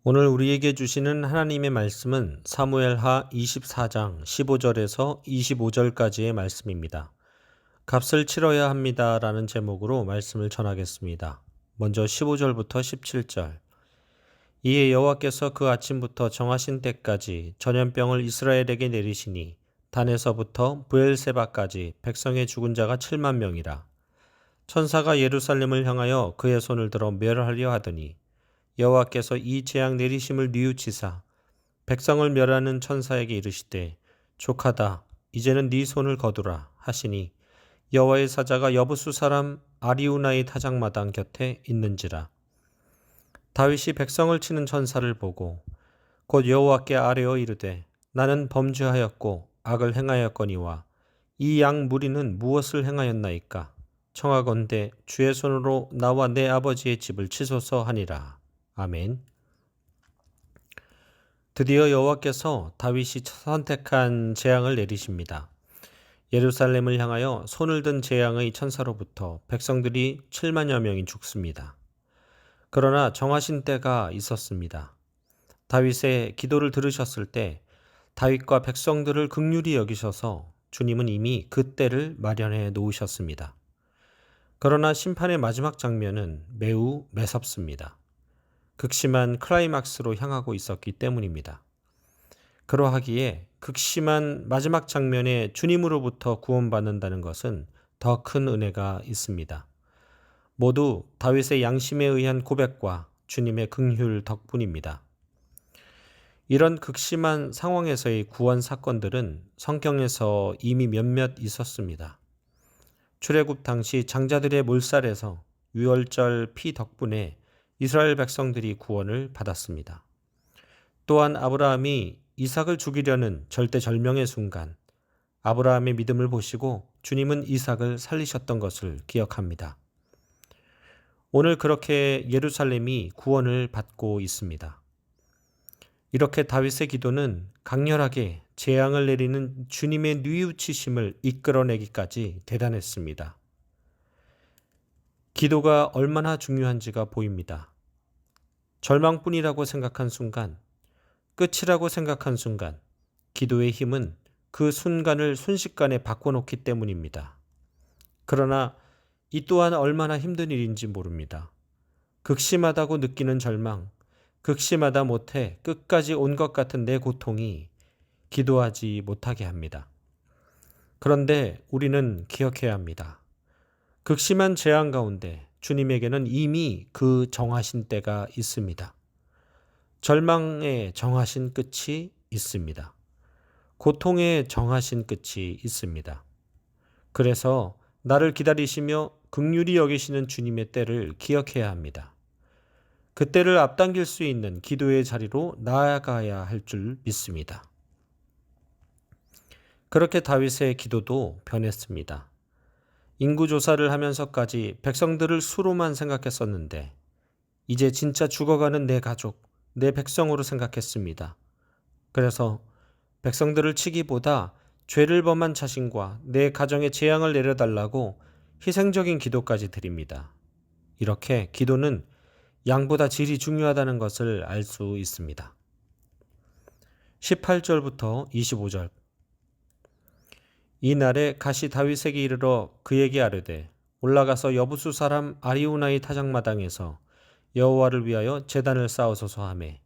오늘 우리에게 주시는 하나님의 말씀은 사무엘하 24장 15절에서 25절까지의 말씀입니다. 값을 치러야 합니다라는 제목으로 말씀을 전하겠습니다. 먼저 15절부터 17절. 이에 여호와께서 그 아침부터 정하신 때까지 전염병을 이스라엘에게 내리시니 단에서부터 브엘세바까지 백성의 죽은 자가 7만 명이라. 천사가 예루살렘을 향하여 그의 손을 들어 멸하려 하더니 여호와께서 이 재앙 내리심을 뉘우치사 백성을 멸하는 천사에게 이르시되 족하다 이제는 네 손을 거두라 하시니 여호와의 사자가 여부수 사람 아리우나의 타작마당 곁에 있는지라. 다윗이 백성을 치는 천사를 보고 곧 여호와께 아뢰어 이르되 나는 범죄하였고 악을 행하였거니와 이 양 무리는 무엇을 행하였나이까. 청하건대 주의 손으로 나와 내 아버지의 집을 치소서 하니라. 아멘. 드디어 여호와께서 다윗이 선택한 재앙을 내리십니다. 예루살렘을 향하여 손을 든 재앙의 천사로부터 백성들이 7만여 명이 죽습니다. 그러나 정하신 때가 있었습니다. 다윗의 기도를 들으셨을 때 다윗과 백성들을 긍휼히 여기셔서 주님은 이미 그 때를 마련해 놓으셨습니다. 그러나 심판의 마지막 장면은 매우 매섭습니다. 극심한 클라이막스로 향하고 있었기 때문입니다. 그러하기에 극심한 마지막 장면에 주님으로부터 구원받는다는 것은 더 큰 은혜가 있습니다. 모두 다윗의 양심에 의한 고백과 주님의 긍휼 덕분입니다. 이런 극심한 상황에서의 구원 사건들은 성경에서 이미 몇몇 있었습니다. 출애굽 당시 장자들의 몰살에서 유월절 피 덕분에 이스라엘 백성들이 구원을 받았습니다. 또한 아브라함이 이삭을 죽이려는 절대절명의 순간 아브라함의 믿음을 보시고 주님은 이삭을 살리셨던 것을 기억합니다. 오늘 그렇게 예루살렘이 구원을 받고 있습니다. 이렇게 다윗의 기도는 강렬하게 재앙을 내리는 주님의 뉘우치심을 이끌어내기까지 대단했습니다. 기도가 얼마나 중요한지가 보입니다. 절망뿐이라고 생각한 순간, 끝이라고 생각한 순간, 기도의 힘은 그 순간을 순식간에 바꿔놓기 때문입니다. 그러나 이 또한 얼마나 힘든 일인지 모릅니다. 극심하다고 느끼는 절망, 극심하다 못해 끝까지 온 것 같은 내 고통이 기도하지 못하게 합니다. 그런데 우리는 기억해야 합니다. 극심한 재앙 가운데 주님에게는 이미 그 정하신 때가 있습니다. 절망의 정하신 끝이 있습니다. 고통의 정하신 끝이 있습니다. 그래서 나를 기다리시며 긍휼히 여기시는 주님의 때를 기억해야 합니다. 그 때를 앞당길 수 있는 기도의 자리로 나아가야 할 줄 믿습니다. 그렇게 다윗의 기도도 변했습니다. 인구조사를 하면서까지 백성들을 수로만 생각했었는데 이제 진짜 죽어가는 내 가족, 내 백성으로 생각했습니다. 그래서 백성들을 치기보다 죄를 범한 자신과 내 가정에 재앙을 내려달라고 희생적인 기도까지 드립니다. 이렇게 기도는 양보다 질이 중요하다는 것을 알 수 있습니다. 18절부터 25절. 이날에 갓이 다윗에게 이르러 그에게 아뢰되 올라가서 여부수 사람 아리우나의 타작마당에서 여호와를 위하여 제단을 쌓으소서 하매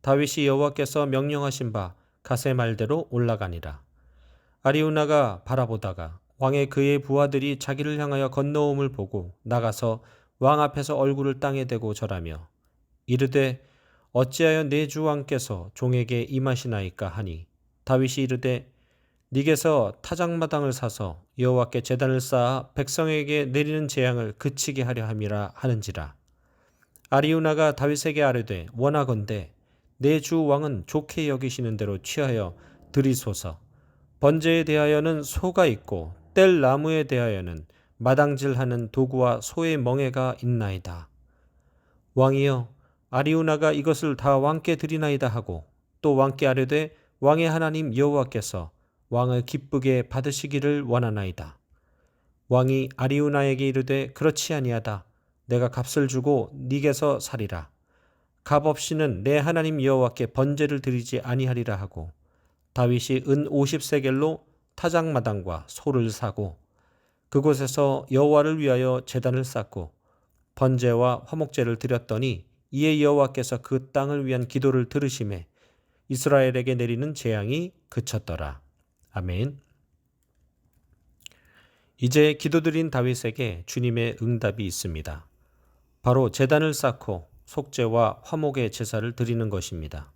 다윗이 여호와께서 명령하신 바 갓의 말대로 올라가니라. 아리우나가 바라보다가 왕의 그의 부하들이 자기를 향하여 건너옴을 보고 나가서 왕 앞에서 얼굴을 땅에 대고 절하며 이르되 어찌하여 내 주 왕께서 종에게 임하시나이까 하니 다윗이 이르되 네게서 타작마당을 사서 여호와께 제단을 쌓아 백성에게 내리는 재앙을 그치게 하려 함이라 하는지라. 아리우나가 다윗에게 아뢰되 원하건대 내 주 왕은 좋게 여기시는 대로 취하여 드리소서. 번제에 대하여는 소가 있고 뗄 나무에 대하여는 마당질하는 도구와 소의 멍에가 있나이다. 왕이여 아리우나가 이것을 다 왕께 드리나이다 하고 또 왕께 아뢰되 왕의 하나님 여호와께서 왕을 기쁘게 받으시기를 원하나이다. 왕이 아리우나에게 이르되 그렇지 아니하다. 내가 값을 주고 네게서 사리라. 값없이는 내 하나님 여호와께 번제를 드리지 아니하리라 하고 다윗이 은 50세겔로 타작마당과 소를 사고 그곳에서 여호와를 위하여 제단을 쌓고 번제와 화목제를 드렸더니 이에 여호와께서 그 땅을 위한 기도를 들으시매 이스라엘에게 내리는 재앙이 그쳤더라. 아멘. 이제 기도드린 다윗에게 주님의 응답이 있습니다. 바로 제단을 쌓고 속죄와 화목의 제사를 드리는 것입니다.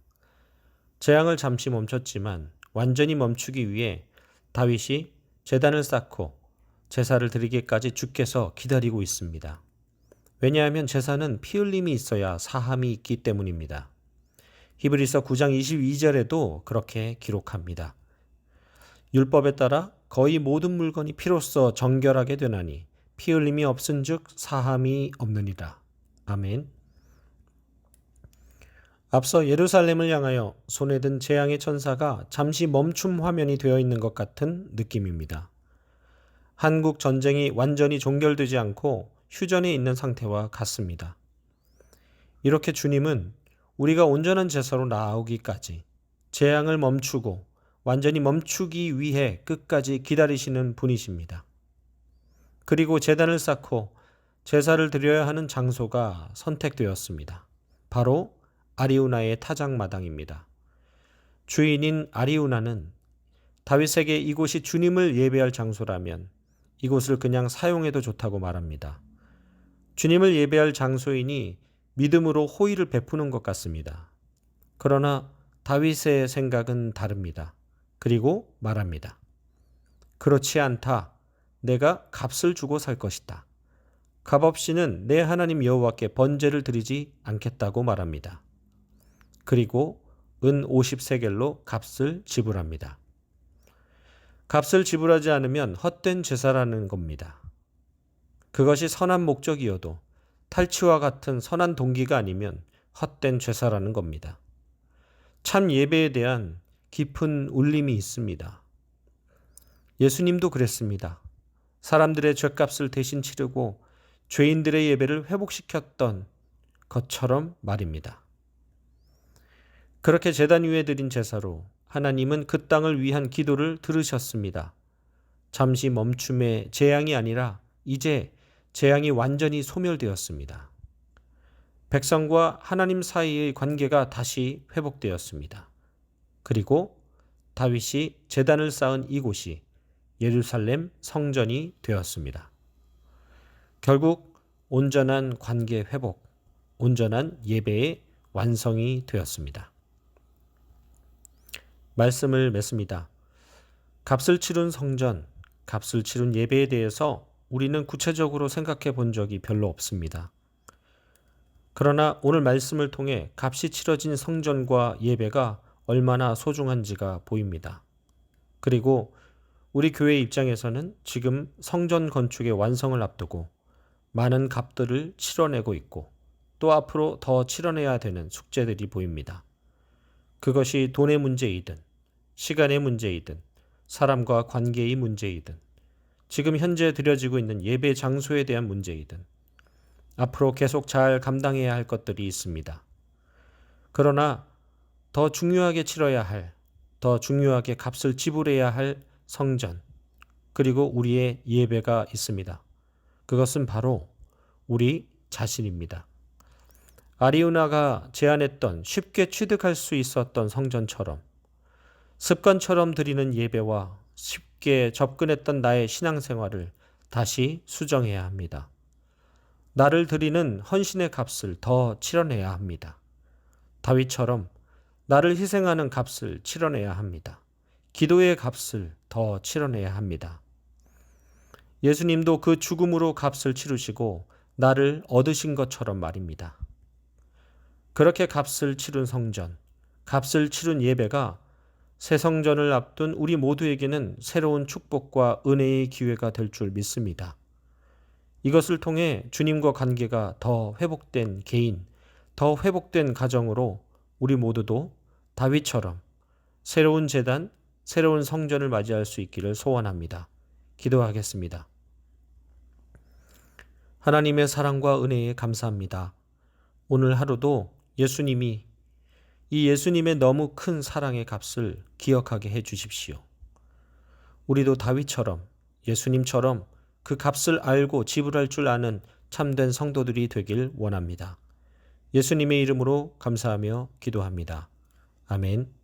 재앙을 잠시 멈췄지만 완전히 멈추기 위해 다윗이 제단을 쌓고 제사를 드리기까지 주께서 기다리고 있습니다. 왜냐하면 제사는 피 흘림이 있어야 사함이 있기 때문입니다. 히브리서 9장 22절에도 그렇게 기록합니다. 율법에 따라 거의 모든 물건이 피로써 정결하게 되나니 피 흘림이 없은즉 사함이 없느니라. 아멘. 앞서 예루살렘을 향하여 손에 든 재앙의 천사가 잠시 멈춤 화면이 되어 있는 것 같은 느낌입니다. 한국 전쟁이 완전히 종결되지 않고 휴전에 있는 상태와 같습니다. 이렇게 주님은 우리가 온전한 제사로 나아오기까지 재앙을 멈추고 완전히 멈추기 위해 끝까지 기다리시는 분이십니다. 그리고 제단을 쌓고 제사를 드려야 하는 장소가 선택되었습니다. 바로 아리우나의 타작마당입니다. 주인인 아리우나는 다윗에게 이곳이 주님을 예배할 장소라면 이곳을 그냥 사용해도 좋다고 말합니다. 주님을 예배할 장소이니 믿음으로 호의를 베푸는 것 같습니다. 그러나 다윗의 생각은 다릅니다. 그리고 말합니다. 그렇지 않다. 내가 값을 주고 살 것이다. 값없이는 내 하나님 여호와께 번제를 드리지 않겠다고 말합니다. 그리고 은 50세겔로 값을 지불합니다. 값을 지불하지 않으면 헛된 제사라는 겁니다. 그것이 선한 목적이어도 탈취와 같은 선한 동기가 아니면 헛된 제사라는 겁니다. 참 예배에 대한 깊은 울림이 있습니다. 예수님도 그랬습니다. 사람들의 죗값을 대신 치르고 죄인들의 예배를 회복시켰던 것처럼 말입니다. 그렇게 제단 위에 드린 제사로 하나님은 그 땅을 위한 기도를 들으셨습니다. 잠시 멈춤의 재앙이 아니라 이제 재앙이 완전히 소멸되었습니다. 백성과 하나님 사이의 관계가 다시 회복되었습니다. 그리고 다윗이 제단을 쌓은 이곳이 예루살렘 성전이 되었습니다. 결국 온전한 관계 회복, 온전한 예배의 완성이 되었습니다. 말씀을 맺습니다. 값을 치른 성전, 값을 치른 예배에 대해서 우리는 구체적으로 생각해 본 적이 별로 없습니다. 그러나 오늘 말씀을 통해 값이 치러진 성전과 예배가 얼마나 소중한지가 보입니다. 그리고 우리 교회 입장에서는 지금 성전 건축의 완성을 앞두고 많은 값들을 치러내고 있고 또 앞으로 더 치러내야 되는 숙제들이 보입니다. 그것이 돈의 문제이든 시간의 문제이든 사람과 관계의 문제이든 지금 현재 드려지고 있는 예배 장소에 대한 문제이든 앞으로 계속 잘 감당해야 할 것들이 있습니다. 그러나 더 중요하게 치러야 할, 더 중요하게 값을 지불해야 할 성전, 그리고 우리의 예배가 있습니다. 그것은 바로 우리 자신입니다. 아리우나가 제안했던 쉽게 취득할 수 있었던 성전처럼 습관처럼 드리는 예배와 쉽게 접근했던 나의 신앙생활을 다시 수정해야 합니다. 나를 드리는 헌신의 값을 더 치러내야 합니다. 다윗처럼 나를 희생하는 값을 치러내야 합니다. 기도의 값을 더 치러내야 합니다. 예수님도 그 죽음으로 값을 치르시고 나를 얻으신 것처럼 말입니다. 그렇게 값을 치른 성전, 값을 치른 예배가 새 성전을 앞둔 우리 모두에게는 새로운 축복과 은혜의 기회가 될 줄 믿습니다. 이것을 통해 주님과 관계가 더 회복된 개인, 더 회복된 가정으로 우리 모두도 다윗처럼 새로운 제단, 새로운 성전을 맞이할 수 있기를 소원합니다. 기도하겠습니다. 하나님의 사랑과 은혜에 감사합니다. 오늘 하루도 예수님이 이 예수님의 너무 큰 사랑의 값을 기억하게 해 주십시오. 우리도 다윗처럼 예수님처럼 그 값을 알고 지불할 줄 아는 참된 성도들이 되길 원합니다. 예수님의 이름으로 감사하며 기도합니다. 아멘.